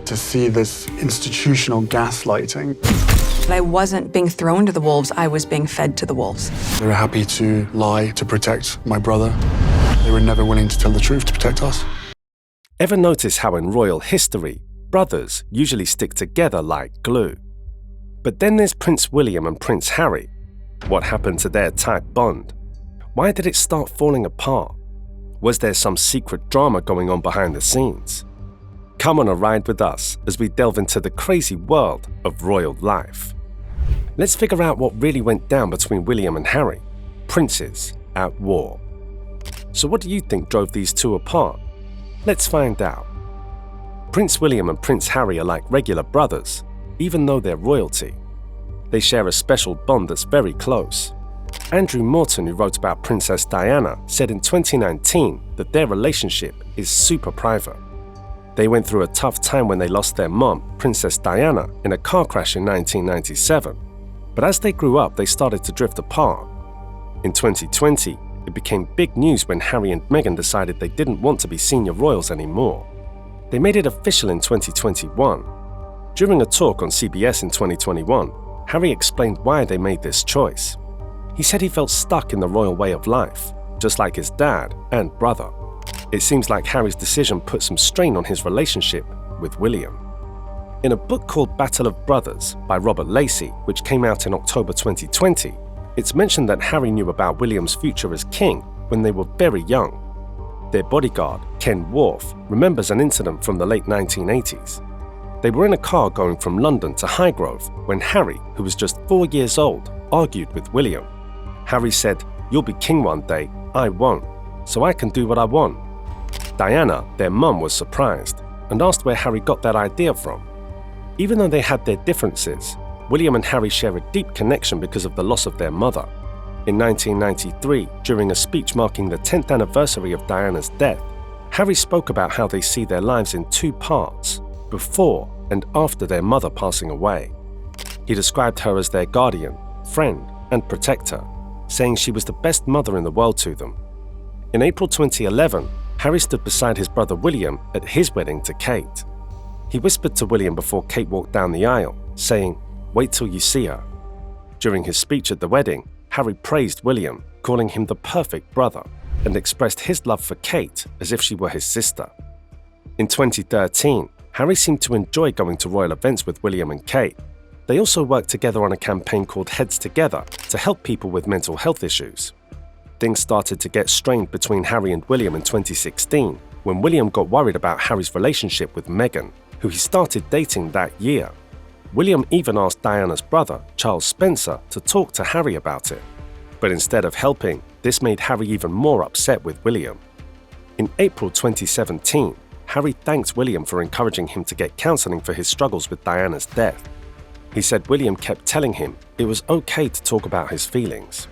To see this institutional gaslighting. I wasn't being thrown to the wolves, I was being fed to the wolves. They were happy to lie to protect my brother. They were never willing to tell the truth to protect us. Ever notice how in royal history, brothers usually stick together like glue? But then there's Prince William and Prince Harry. What happened to their tight bond? Why did it start falling apart? Was there some secret drama going on behind the scenes? Come on a ride with us as we delve into the crazy world of royal life. Let's figure out what really went down between William and Harry, princes at war. So what do you think drove these two apart? Let's find out. Prince William and Prince Harry are like regular brothers, even though they're royalty. They share a special bond that's very close. Andrew Morton, who wrote about Princess Diana, said in 2019 that their relationship is super private. They went through a tough time when they lost their mom, Princess Diana, in a car crash in 1997. But as they grew up, they started to drift apart. In 2020, it became big news when Harry and Meghan decided they didn't want to be senior royals anymore. They made it official in 2021. During a talk on CBS in 2021, Harry explained why they made this choice. He said he felt stuck in the royal way of life, just like his dad and brother. It seems like Harry's decision put some strain on his relationship with William. In a book called Battle of Brothers by Robert Lacey, which came out in October 2020, it's mentioned that Harry knew about William's future as king when they were very young. Their bodyguard, Ken Worf, remembers an incident from the late 1980s. They were in a car going from London to Highgrove when Harry, who was just 4 years old, argued with William. Harry said, "You'll be king one day, I won't, so I can do what I want." Diana, their mum, was surprised and asked where Harry got that idea from. Even though they had their differences, William and Harry share a deep connection because of the loss of their mother. In 1993, during a speech marking the 10th anniversary of Diana's death, Harry spoke about how they see their lives in two parts, before and after their mother passing away. He described her as their guardian, friend, and protector, saying she was the best mother in the world to them. In April 2011, Harry stood beside his brother William at his wedding to Kate. He whispered to William before Kate walked down the aisle, saying, "Wait till you see her." During his speech at the wedding, Harry praised William, calling him the perfect brother, and expressed his love for Kate as if she were his sister. In 2013, Harry seemed to enjoy going to royal events with William and Kate. They also worked together on a campaign called Heads Together to help people with mental health issues. Things started to get strained between Harry and William in 2016 when William got worried about Harry's relationship with Meghan, who he started dating that year. William even asked Diana's brother, Charles Spencer, to talk to Harry about it. But instead of helping, this made Harry even more upset with William. In April 2017, Harry thanked William for encouraging him to get counseling for his struggles with Diana's death. He said William kept telling him it was okay to talk about his feelings.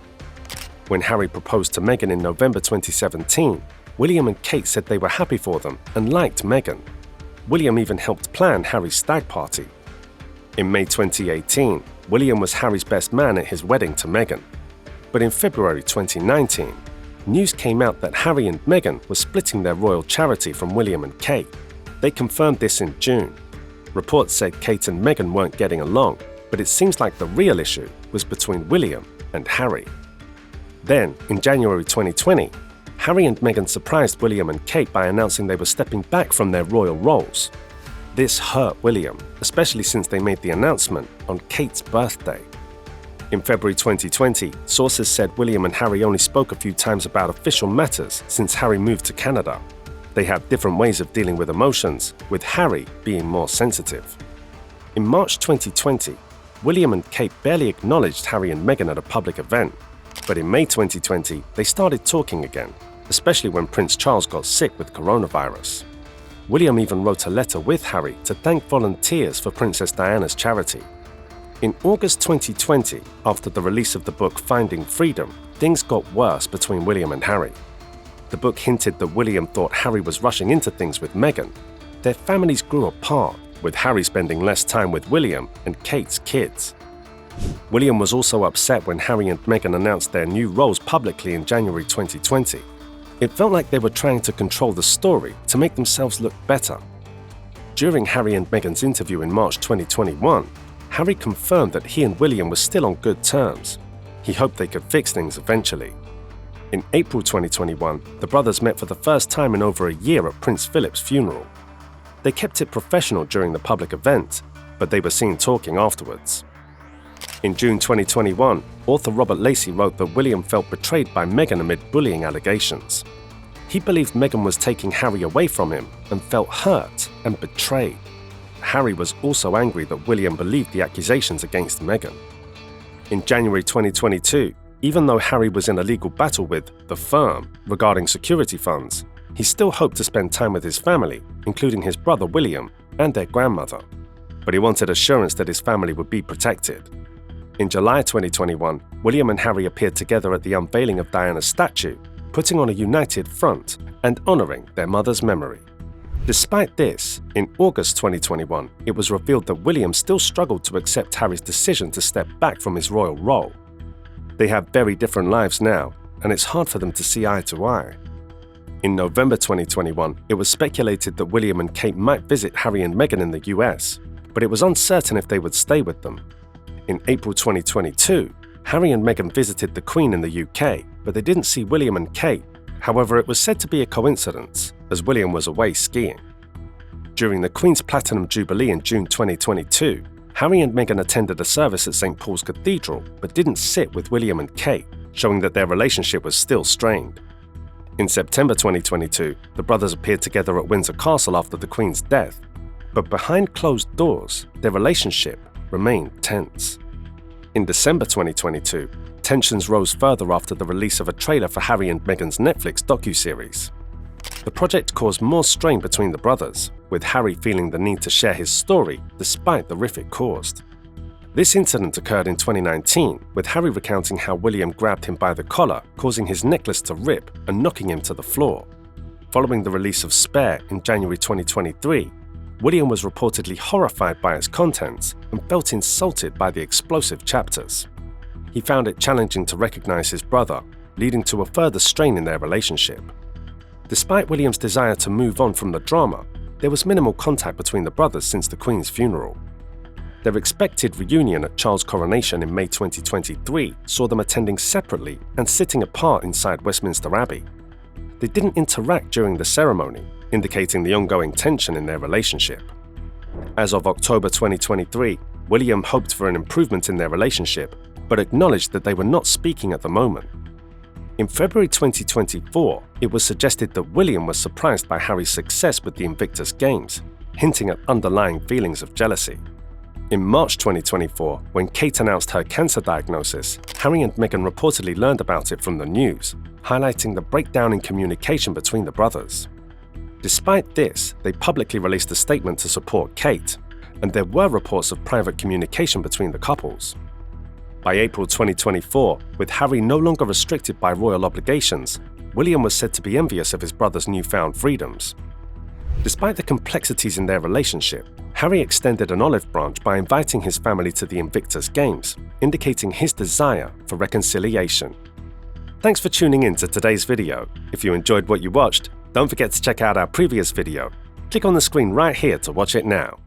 When Harry proposed to Meghan in November 2017, William and Kate said they were happy for them and liked Meghan. William even helped plan Harry's stag party. In May 2018, William was Harry's best man at his wedding to Meghan. But in February 2019, news came out that Harry and Meghan were splitting their royal charity from William and Kate. They confirmed this in June. Reports said Kate and Meghan weren't getting along, but it seems like the real issue was between William and Harry. Then, in January 2020, Harry and Meghan surprised William and Kate by announcing they were stepping back from their royal roles. This hurt William, especially since they made the announcement on Kate's birthday. In February 2020, sources said William and Harry only spoke a few times about official matters since Harry moved to Canada. They have different ways of dealing with emotions, with Harry being more sensitive. In March 2020, William and Kate barely acknowledged Harry and Meghan at a public event. But in May 2020, they started talking again, especially when Prince Charles got sick with coronavirus. William even wrote a letter with Harry to thank volunteers for Princess Diana's charity. In August 2020, after the release of the book Finding Freedom, things got worse between William and Harry. The book hinted that William thought Harry was rushing into things with Meghan. Their families grew apart, with Harry spending less time with William and Kate's kids. William was also upset when Harry and Meghan announced their new roles publicly in January 2020. It felt like they were trying to control the story to make themselves look better. During Harry and Meghan's interview in March 2021, Harry confirmed that he and William were still on good terms. He hoped they could fix things eventually. In April 2021, the brothers met for the first time in over a year at Prince Philip's funeral. They kept it professional during the public event, but they were seen talking afterwards. In June 2021, author Robert Lacey wrote that William felt betrayed by Meghan amid bullying allegations. He believed Meghan was taking Harry away from him and felt hurt and betrayed. Harry was also angry that William believed the accusations against Meghan. In January 2022, even though Harry was in a legal battle with the firm regarding security funds, he still hoped to spend time with his family, including his brother William and their grandmother. But he wanted assurance that his family would be protected. In July 2021, William and Harry appeared together at the unveiling of Diana's statue, putting on a united front and honoring their mother's memory. Despite this, in August 2021, it was revealed that William still struggled to accept Harry's decision to step back from his royal role. They have very different lives now, and it's hard for them to see eye to eye. In November 2021, it was speculated that William and Kate might visit Harry and Meghan in the US, but it was uncertain if they would stay with them. In April 2022, Harry and Meghan visited the Queen in the UK, but they didn't see William and Kate. However, it was said to be a coincidence, as William was away skiing. During the Queen's Platinum Jubilee in June 2022, Harry and Meghan attended a service at St. Paul's Cathedral, but didn't sit with William and Kate, showing that their relationship was still strained. In September 2022, the brothers appeared together at Windsor Castle after the Queen's death, but behind closed doors, their relationship remained tense. In December 2022, tensions rose further after the release of a trailer for Harry and Meghan's Netflix docuseries. The project caused more strain between the brothers, with Harry feeling the need to share his story despite the rift it caused. This incident occurred in 2019, with Harry recounting how William grabbed him by the collar, causing his necklace to rip and knocking him to the floor. Following the release of Spare in January 2023, William was reportedly horrified by its contents and felt insulted by the explosive chapters. He found it challenging to recognize his brother, leading to a further strain in their relationship. Despite William's desire to move on from the drama, there was minimal contact between the brothers since the Queen's funeral. Their expected reunion at Charles' coronation in May 2023 saw them attending separately and sitting apart inside Westminster Abbey. They didn't interact during the ceremony, indicating the ongoing tension in their relationship. As of October 2023, William hoped for an improvement in their relationship, but acknowledged that they were not speaking at the moment. In February 2024, it was suggested that William was surprised by Harry's success with the Invictus Games, hinting at underlying feelings of jealousy. In March 2024, when Kate announced her cancer diagnosis, Harry and Meghan reportedly learned about it from the news, highlighting the breakdown in communication between the brothers. Despite this, they publicly released a statement to support Kate, and there were reports of private communication between the couples. By April 2024, with Harry no longer restricted by royal obligations, William was said to be envious of his brother's newfound freedoms. Despite the complexities in their relationship, Harry extended an olive branch by inviting his family to the Invictus Games, indicating his desire for reconciliation. Thanks for tuning in to today's video. If you enjoyed what you watched, don't forget to check out our previous video. Click on the screen right here to watch it now.